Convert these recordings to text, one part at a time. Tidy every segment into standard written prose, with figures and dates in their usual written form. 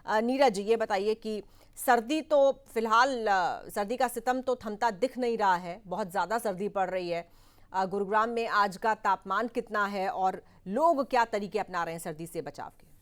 नीरज, ये बताइए कि सर्दी तो फिलहाल सर्दी का सितम तो थमता दिख नहीं रहा है, बहुत ज़्यादा सर्दी पड़ रही है। गुरुग्राम में आज का तापमान कितना है और लोग क्या तरीके अपना रहे हैं सर्दी से बचाव के?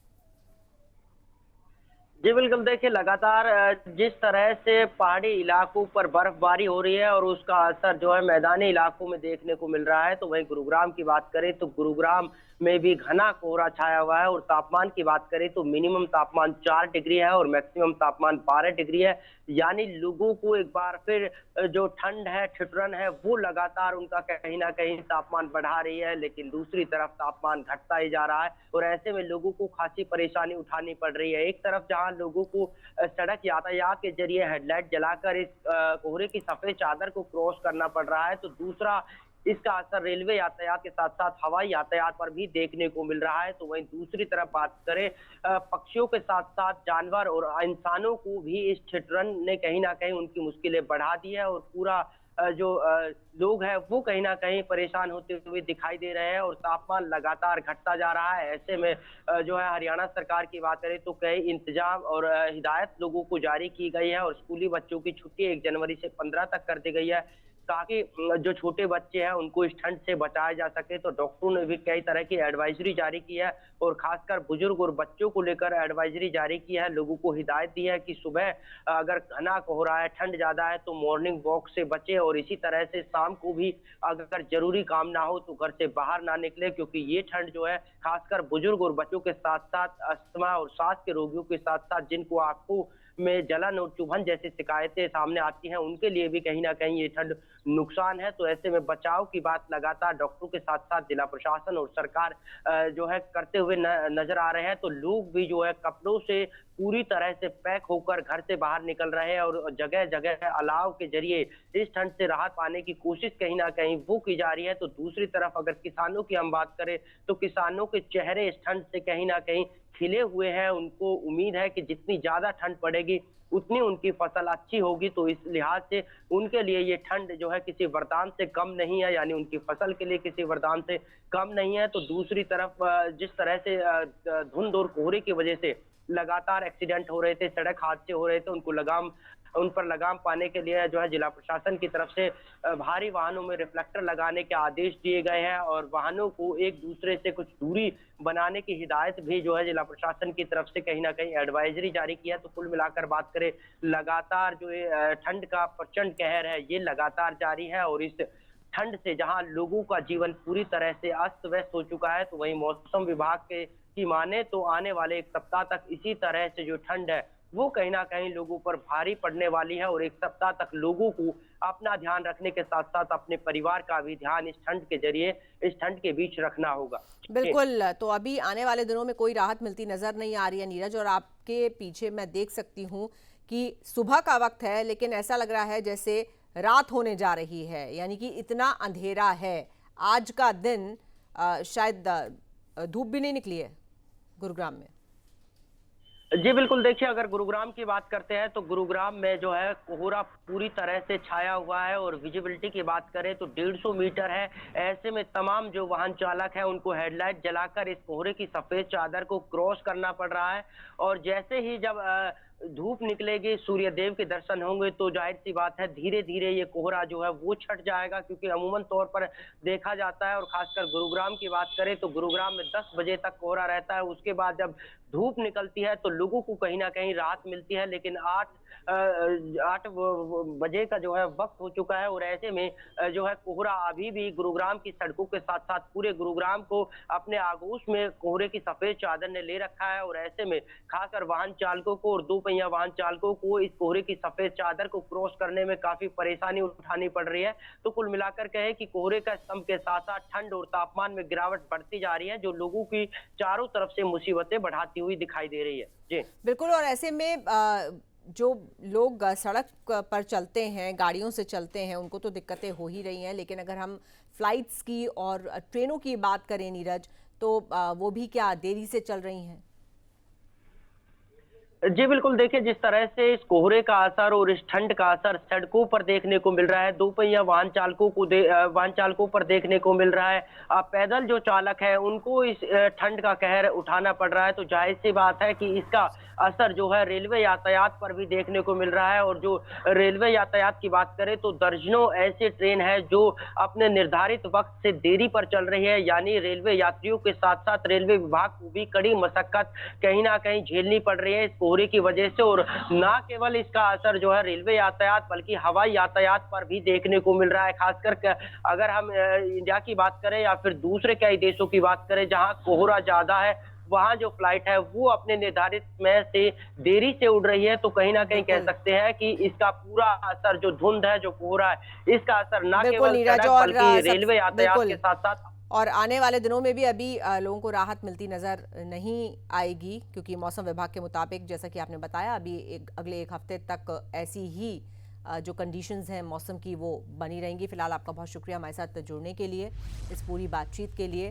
जी बिल्कुल, देखिए लगातार जिस तरह से पहाड़ी इलाकों पर बर्फबारी हो रही है और उसका असर जो है मैदानी इलाकों में देखने को मिल रहा है, तो वहीं गुरुग्राम की बात करें तो गुरुग्राम में भी घना कोहरा छाया हुआ है। और तापमान की बात करें तो मिनिमम तापमान 4 डिग्री है और मैक्सिमम तापमान 12 डिग्री है। यानी लोगों को एक बार फिर जो ठंड है, ठिठुरन है, वो लगातार उनका कहीं न कहीं तापमान बढ़ा रही है, लेकिन दूसरी तरफ तापमान घटता ही जा रहा है और ऐसे में लोगों को खासी परेशानी उठानी पड़ रही है। एक तरफ जहाँ लोगों को सड़क यातायात के जरिए हेडलाइट जलाकर इस कोहरे की सफेद चादर को क्रॉस करना पड़ रहा है, तो दूसरा इसका असर रेलवे यातायात के साथ-साथ हवाई यातायात पर भी देखने को मिल रहा है। तो वहीं दूसरी तरफ बात करें पक्षियों के साथ-साथ जानवर और इंसानों को भी इस ठिठुरन ने कहीं न कहीं उनकी मुश्किलें बढ़ा दी है और पूरा जो लोग हैं वो कहीं न कहीं परेशान होते हुए दिखाई दे रहे हैं और तापमान लगातार घटता जा रहा है। ऐसे में जो है हरियाणा सरकार की बात करें तो कई इंतजाम और हिदायत लोगों को जारी की गई है और स्कूली बच्चों की छुट्टी 1 जनवरी से 15 तक कर दी गई है, ताकि जो छोटे बच्चे हैं उनको इस ठंड से बचाया जा सके। तो डॉक्टरों ने भी कई तरह की एडवाइजरी जारी की है और खासकर बुजुर्ग और बच्चों को लेकर एडवाइजरी जारी की है। लोगों को हिदायत दी है कि सुबह अगर घना कोहरा है, ठंड ज्यादा है तो मॉर्निंग वॉक से बचे और इसी तरह से शाम को भी अगर जरूरी काम ना हो तो घर से बाहर ना निकले, क्योंकि ये ठंड जो है खासकर बुजुर्ग और बच्चों के साथ साथ अस्थमा और सांस के रोगियों के साथ साथ जिनको आंखों में जलन और चुभन जैसी शिकायतें सामने आती हैं, उनके लिए भी कहीं न कहीं ये ठंड नुकसान है। तो ऐसे में बचाव की बात लगातार डॉक्टरों के साथ-साथ जिला प्रशासन और सरकार जो है करते हुए नज़र आ रहे हैं। तो लोग भी जो है कपड़ों से पूरी तरह से पैक होकर घर से बाहर निकल रहे हैं और जगह-जगह अलाव के ज़रिए इस ठंड से राहत पाने की कोशिश कहीं न कहीं वो की जा रही है। तो दूसरी तरफ अगर किसानों की हम बात करें, तो किसानों के चेहरे इस ठंड से कहीं न कहीं खिले हुए हैं। उनको उम्मीद है कि जितनी ज़्यादा ठंड पड़ेगी, उतनी उनकी फसल अच्छी होगी। तो इस लिहाज से उनके लिए ये ठंड जो है किसी वरदान से कम नहीं है, यानी उनकी फसल के लिए किसी वरदान से कम नहीं है। तो दूसरी तरफ जिस तरह से धुंध और कोहरे की वजह से लगातार एक्सीडेंट हो रहे थे, सड़क हादसे हो रहे थे, उन पर लगाम पाने के लिए जो है जिला प्रशासन की तरफ से भारी वाहनों में रिफ्लेक्टर लगाने के आदेश दिए गए हैं और वाहनों को एक दूसरे से कुछ दूरी बनाने की हिदायत भी जो है जिला प्रशासन की तरफ से कहीं न कहीं एडवाइजरी जारी किया है। तो कुल मिलाकर बात करें, लगातार जो ये ठंड का प्रचंड कहर है, ये लगातार जारी है और इस ठंड से जहाँ लोगों का जीवन पूरी तरह से अस्त-व्यस्त हो चुका है, तो वहीं मौसम विभाग के की माने तो आने वाले 1 सप्ताह तक इसी तरह से जो ठंड है, वो कहीं न कहीं लोगों पर भारी पड़ने वाली है और 1 सप्ताह तक लोगों को अपना ध्यान रखने के साथ-साथ अपने परिवार का भी ध्यान इस ठंड के ज़रिए, इस ठंड के बीच रखना होगा। जी। बिल्कुल, तो अभी आने वाले दिनों में कोई राहत मिलती नज़र नहीं आ रही है नीरज, और आपके पीछे मैं देख सकती हूँ कि सुबह का वक़्त है, लेकिन ऐसा लग रहा है जैसे रात होने जा रही है, यानी कि इतना अंधेरा है। आज का दिन शायद धूप भी नहीं निकली है गुरुग्राम में। जी बिल्कुल, देखिए अगर गुरुग्राम की बात करते हैं तो गुरुग्राम में जो है कोहरा पूरी तरह से छाया हुआ है और विजिबिलिटी की बात करें तो 150 मीटर है। ऐसे में तमाम जो वाहन चालक हैं उनको हेडलाइट जलाकर इस कोहरे की सफ़ेद चादर को क्रॉस करना पड़ रहा है और जैसे ही जब धूप निकलेगी, सूर्य देव के दर्शन होंगे, तो ज़ाहिर-सी बात है धीरे-धीरे ये कोहरा जो है वो छँट जाएगा, क्योंकि अमूमन तौर पर देखा जाता है और ख़ासकर गुरुग्राम की बात करें तो गुरुग्राम में 10 बजे तक कोहरा रहता है। उसके बाद जब धूप निकलती है तो लोगों को कहीं न कहीं राहत मिलती है, लेकिन 8 बजे का जो है वक़्त हो चुका है और ऐसे में जो है कोहरा अभी भी गुरुग्राम की सड़कों के साथ-साथ पूरे गुरुग्राम को अपने आगोश में कोहरे की सफ़ेद चादर ने ले रखा है और ऐसे में खासकर वाहन चालकों को और दोपहिया वाहन चालकों को इस कोहरे की सफ़ेद चादर को क्रॉस करने में काफ़ी परेशानी उठानी पड़ रही है। तो कुल मिलाकर कहें कि कोहरे का स्तंभ के साथ-साथ ठंड और तापमान में गिरावट बढ़ती जा रही है, जो लोगों की चारों तरफ से मुसीबतें बढ़ाती हुई दिखाई दे रही है। जी। बिल्कुल, और ऐसे में जो लोग सड़क पर चलते हैं, गाड़ियों से चलते हैं, उनको तो दिक्कतें हो ही रही हैं, लेकिन अगर हम फ्लाइट्स की और ट्रेनों की बात करें नीरज, तो वो भी क्या देरी से चल रही हैं? जी बिल्कुल, देखिए जिस तरह से इस कोहरे का असर और इस ठंड का असर सड़कों पर देखने को मिल रहा है, दोपहिया वाहन चालकों पर देखने को मिल रहा है। पैदल जो चालक है उनको इस ठंड का कहर उठाना पड़ रहा है, तो ज़ाहिर-सी बात है कि इसका असर जो है रेलवे यातायात पर भी देखने को मिल रहा है। और जो रेलवे यातायात की बात करें तो दर्जनों ऐसे ट्रेन हैं जो अपने निर्धारित वक़्त से देरी पर चल रही है, यानी रेलवे यात्रियों के साथ-साथ रेलवे विभाग को भी कड़ी मशक्कत कहीं न कहीं झेलनी पड़ रही है इस कोहरे की वजह से। और ना केवल इसका असर जो है रेलवे यातायात बल्कि हवाई यातायात पर भी देखने को मिल रहा है। खासकर अगर हम इंडिया की बात करें या फिर दूसरे कई देशों की बात करें जहाँ कोहरा ज़्यादा है, वहाँ जो फ्लाइट है वो अपने निर्धारित समय से देरी से उड़ रही है, तो कहीं न कहीं कह बिल्कुल, सकते हैं कि इसका पूरा असर जो धुंध है, जो कोहरा है, इसका असर ना बिल्कुल केवल नीरज। सड़क और बल्कि सब रेलवे यातायात के बिल्कुल, साथ-साथ और आने वाले दिनों में भी अभी लोगों को राहत मिलती नज़र नहीं आएगी, क्योंकि मौसम विभाग के मुताबिक जैसा कि आपने बताया अभी अगले एक हफ्ते तक ऐसी ही जो कंडीशंस हैं मौसम की वो बनी रहेंगी। फिलहाल आपका बहुत शुक्रिया हमारे साथ जुड़ने के लिए, इस पूरी बातचीत के लिए।